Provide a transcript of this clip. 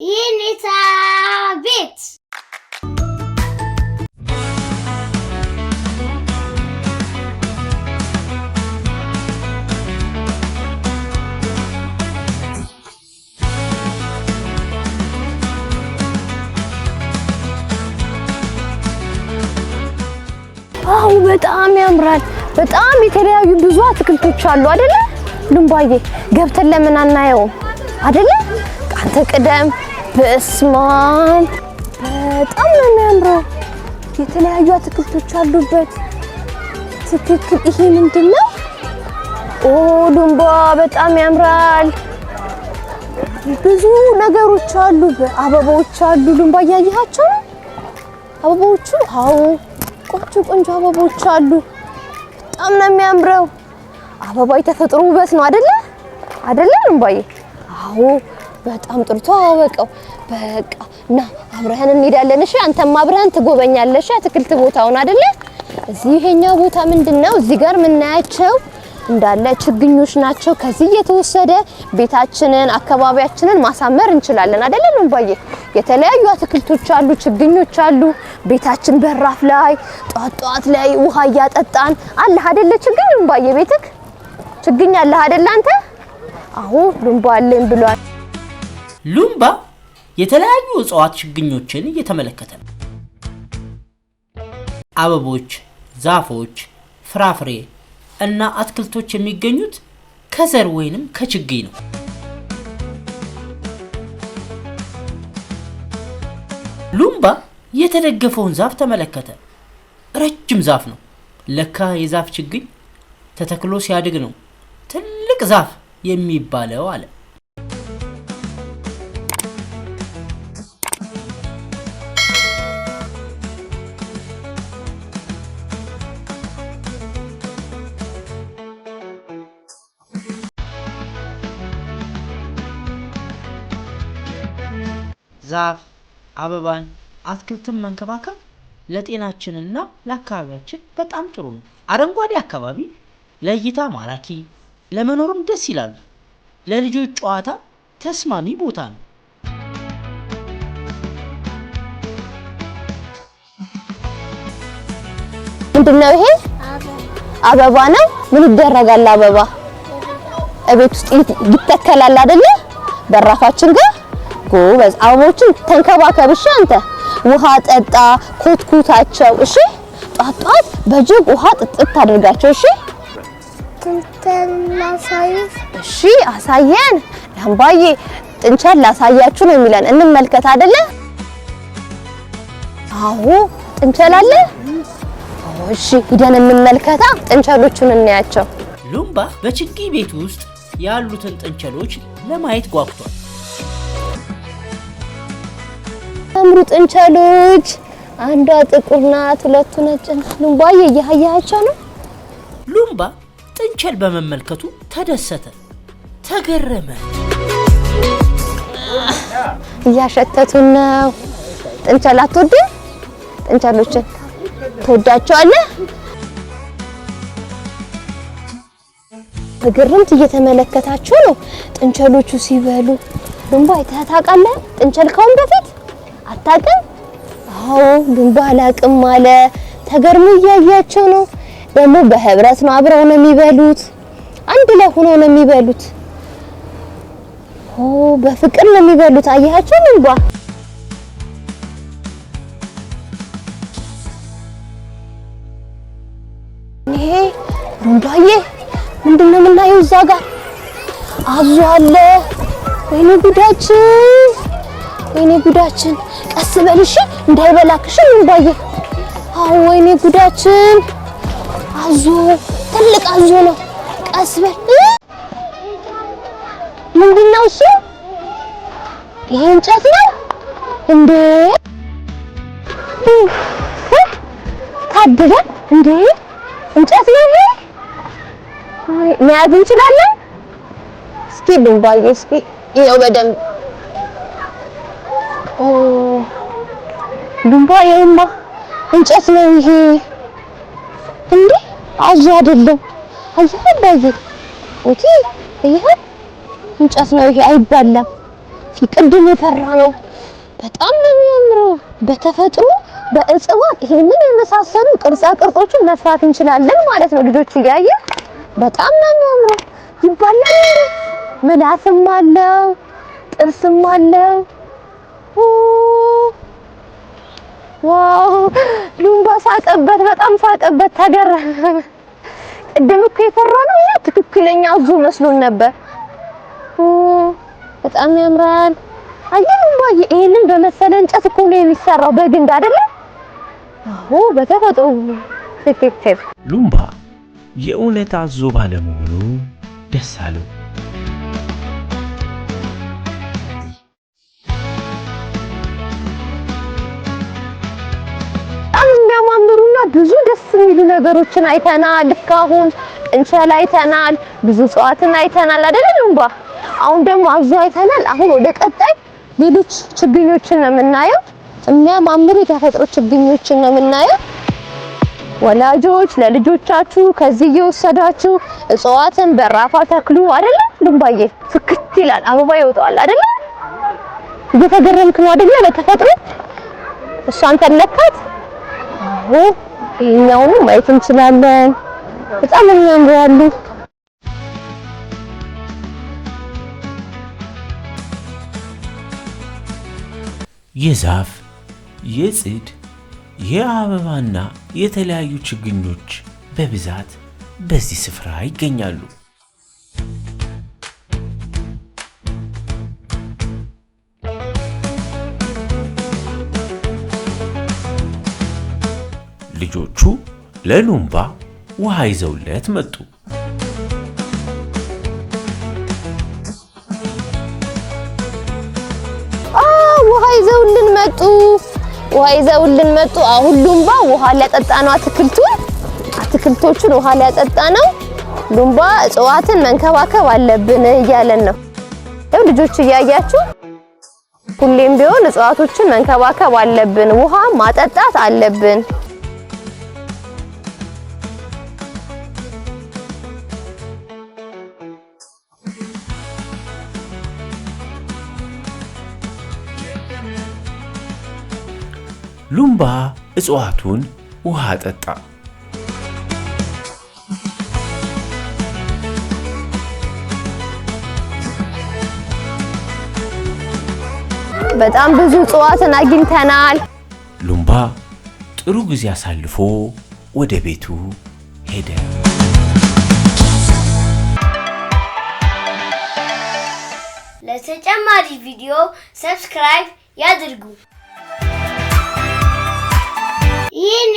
የኔታ ቤት አው በጣም ያምራል። በጣም የተለያዩ ብዙ አትክልቶች አሉ አይደለ? ልምባዬ ገብተን ለምን አናየው አይደለ? አንተ ቅደም። በስማም በጣም ነው የሚያምረው። የተለያዩ አትክልቶች አሉበት። ትክክል። ይሄ ምንድነው? ኦ ልምባ በጣም ያምራል። ብዙ ነገሮች አሉ። አበባዎች አሉ። ልምባ ያያያቸው አበባዎቹ አው ቆንጆ አበቦች አሉ። በጣም ነው የሚያምረው። አበባ የተፈጥሮ ውበት ነው አይደለ? ልምባዬ? አዎ በጣም ጥሩ ተዋወቀው። በቃ ና አብረን እንሄዳለን። እሺ አንተም አብረን ትጎበኛለሽ አትክልት ቦታውን አይደለ? እዚህ ይሄኛው ቦታ ምንድነው? እዚህ ጋር የምናያቸው እንዳለ ችግኞች ናቸው። ከዚህ የተወሰደ ቤታችንን አካባቢያችንን ማሳመር እንችላለን አይደለ ልምባዬ? የተለያዩ አትክልቶች አሉ፣ ችግኞች አሉ። ቤታችን በራፍ ላይ ጧት ላይ ውሃ እያጠጣን አለ አይደለ? ችግኝ ልምባዬ ቤትክ ችግኝ አለ አይደለ አንተ? አዎ ልምባ አለን ብሏል። ሉምባ የተለያዩ እጽዋት ችግኞችን እየተመለከተ ነው። አበቦች፣ ዛፎች፣ ፍራፍሬ እና አትክልቶች የሚገኙት ከዘር ወይንም ከችግኝ ነው። ሉምባ የተደገፈውን ዛፍ ተመለከተ። ረጅም ዛፍ ነው። ለካ የዛፍ ችግኝ ተተክሎ ሲያድግ ነው ትልቅ ዛፍ የሚባለው አለ። ዛፍ፣ አበባን፣ አትክልትን መንከባከብ ለጤናችንና ለአካባቢያችን በጣም ጥሩ ነው። አረንጓዴ አካባቢ ለእይታ ማራኪ፣ ለመኖርም ደስ ይላል። ለልጆች ጨዋታ ተስማሚ ቦታ ነው። ምንድነው ይሄ? አበባ ነው። ምን ይደረጋል? አበባ እቤት ውስጥ ይተከላል አይደለ? በራፋችን ጋር ጎበዝ። አበቦችን ተንከባከብ እሺ። አንተ ውሃ ጠጣ፣ ኮትኩታቸው እሺ። ጧት በጅግ ውሃ ጥጥት አድርጋቸው እሺ። እሺ አሳየን ልምባዬ። ጥንቸል ላሳያችሁ ነው የሚለን። እንመልከት አይደለ? አዎ ጥንቸል አለ። እሺ ሂደን እንመልከታ፣ ጥንቸሎቹን እናያቸው። ሉምባ በችግኝ ቤት ውስጥ ያሉትን ጥንቸሎች ለማየት ጓጉቷል። አምሩ ጥንቸሎች፣ አንዷ ጥቁር ናት፣ ሁለቱ ነጭ ናት። ልምባዬ እያያያቸው ነው። ሉምባ ጥንቸል በመመልከቱ ተደሰተ፣ ተገረመ። እያሸተቱን ነው። ጥንቸል አትወድም? ጥንቸሎችን ትወዳቸዋለህ? በግርምት እየተመለከታችሁ ነው ጥንቸሎቹ ሲበሉ። ልምባ አይተህ ታውቃለህ? ጥንቸል ካሁን በፊት አታውቅም? አዎ ልምባ አላውቅም አለ። ተገርሞ እያያቸው ነው። ደግሞ በህብረት ነው አብረው ነው የሚበሉት። አንድ ላይ ሆነው ነው የሚበሉት። በፍቅር ነው የሚበሉት። አያቸው ልምባ። ይሄ ልምባዬ ምንድነው የምናየው? እዛ ጋር አዞ አለ። ወይኔ ጉዳችን፣ ቀስ በል እሺ፣ እንዳይበላክሽ ልምባዬ። አዎ ወይኔ ጉዳችን፣ አዞ ትልቅ አዞ ነው። ቀስ በል። ምንድነው እሱ? ይሄ እንጨት ነው እንዴ? ታደለ እንዴ? እንጨት ነው ይሄ? መያዝ እንችላለን? እስኪ ልምባዬ፣ እስኪ ይኸው በደንብ። ልምባዬማ እንጨት ነው ይሄ እንዴ? አዞ አይደለም። አየህ ልምባዬ፣ ይሄ እንጨት ነው ይሄ፣ አይባላም። ቅድም የፈራነው በጣም ነው የሚያምረው። በተፈጥሮ በእጽዋት ይሄንን የመሳሰሉ ቅርጻ ቅርጾችን መስራት እንችላለን ማለት ነው። ልጆች እያየ በጣም ነው የሚያምረው። ይባላል ምላስም አለው ጥርስም አለው። ዋው ሉምባ ሳቀበት፣ በጣም ሳቀበት፣ ተገረመ። ቅድም እኮ የፈራነው ትክክለኛ ዙ መስሎን ነበር። በጣም ያምራል። አየህ ሉምባዬ ይሄንን በመሰለ እንጨት እኮ ነው የሚሰራው በግንድ አይደለ? አዎ በተፈጥሮ ትክክል። ሉምባ የእውነት አዞ ባለመሆኑ ደስ አለው። የሚያማምሩና ብዙ ደስ የሚሉ ነገሮችን አይተናል። እስካሁን እንቸል አይተናል፣ ብዙ እጽዋትን አይተናል አይደል ሉምባ? አሁን ደግሞ አዞ አይተናል። አሁን ወደ ቀጣይ ሌሎች ችግኞችን ነው የምናየው። የሚያማምሩ የተፈጥሮ ችግኞችን ነው የምናየው። ወላጆች ለልጆቻችሁ ከዚህ እየወሰዳችሁ እጽዋትን በራፋ ተክሉ አይደል ሉምባዬ? ፍክት ይላል፣ አበባ ይወጣል አይደል? እየተገረምክ ነው አይደል? በተፈጥሮ እሷን ተለካት። ይሄኛውን ማየት እንችላለን። በጣም የሚያምራሉ። የዛፍ የጽድ የአበባና የተለያዩ ችግኞች በብዛት በዚህ ስፍራ ይገኛሉ። ልጆቹ ለሉምባ ውሃ ይዘውለት መጡ። ውሃ ይዘውልን መጡ። አሁን ሉምባ ውሃ ሊያጠጣ ነው። አትክልቶቹን ውሃ ሊያጠጣ ነው። ሉምባ እጽዋትን መንከባከብ አለብን እያለን ነው። ያው ልጆች እያያችሁ ሁሌም ቢሆን እጽዋቶችን መንከባከብ አለብን፣ ውሃ ማጠጣት አለብን። ሉምባ እጽዋቱን ውሃ አጠጣ። በጣም ብዙ እጽዋትን አግኝተናል። ሉምባ ጥሩ ጊዜ አሳልፎ ወደ ቤቱ ሄደ። ለተጨማሪ ቪዲዮ ሰብስክራይብ ያድርጉ። ይህን